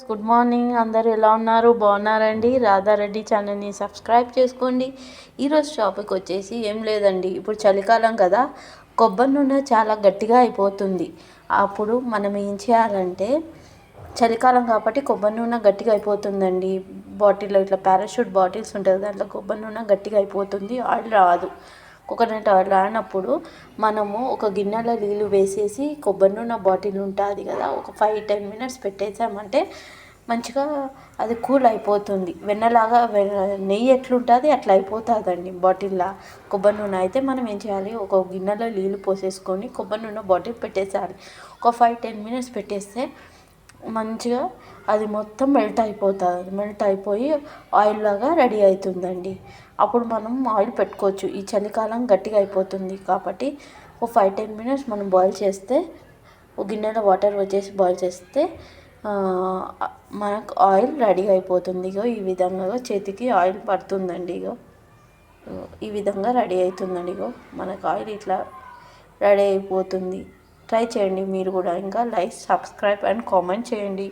Good morning, అందరూ ఎలా ఉన్నారు? బాగున్నారండి? రాధారెడ్డి ఛానల్ని సబ్స్క్రైబ్ చేసుకోండి. ఈరోజు టాపిక్ వచ్చేసి ఏం లేదండి, ఇప్పుడు చలికాలం కదా, కొబ్బరి నూనె చాలా గట్టిగా అయిపోతుంది. అప్పుడు మనం ఏం చేయాలంటే, చలికాలం కాబట్టి కొబ్బరి నూనె గట్టిగా అయిపోతుందండి. బాటిల్లో ఇట్లా పారాషూట్ బాటిల్స్ ఉంటుంది, దాంట్లో కొబ్బరి నూనె గట్టిగా అయిపోతుంది, ఆయిల్ రాదు. కోకోనట్ ఆయిల్ రానప్పుడు మనము ఒక గిన్నెలో నీళ్ళు వేసేసి కొబ్బరి నూనె బాటిల్ ఉంటుంది కదా, ఒక 5-10 మినిట్స్ పెట్టేసామంటే మంచిగా అది కూల్ అయిపోతుంది. వెన్నలాగా నెయ్యి ఎట్లుంటుంది అట్లా అయిపోతుందండి బాటిల్లో. కొబ్బరి నూనె అయితే మనం ఏం చేయాలి, ఒక గిన్నెలో నీళ్ళు పోసేసుకొని కొబ్బరి నూనె బాటిల్ పెట్టేసేయాలి. ఒక 5-10 మినిట్స్ పెట్టేస్తే మంచిగా అది మొత్తం మెల్ట్ అయిపోతుంది. మెల్ట్ అయిపోయి ఆయిల్ లాగా రెడీ అవుతుందండి. అప్పుడు మనం ఆయిల్ పెట్టుకోవచ్చు. ఈ చలికాలం గట్టిగా అయిపోతుంది కాబట్టి ఒక 5-10 మినిట్స్ మనం బాయిల్ చేస్తే, ఒక గిన్నెలో వాటర్ వచ్చేసి బాయిల్ చేస్తే మనకు ఆయిల్ రెడీ అయిపోతుంది. ఇగో ఈ విధంగా చేతికి ఆయిల్ పడుతుందండి. ఈ విధంగా రెడీ అవుతుందండి. మనకు ఆయిల్ ఇట్లా రెడీ అయిపోతుంది. ట్రై చేయండి మీరు కూడా. ఇంకా లైక్, సబ్స్క్రైబ్ అండ్ కామెంట్ చేయండి.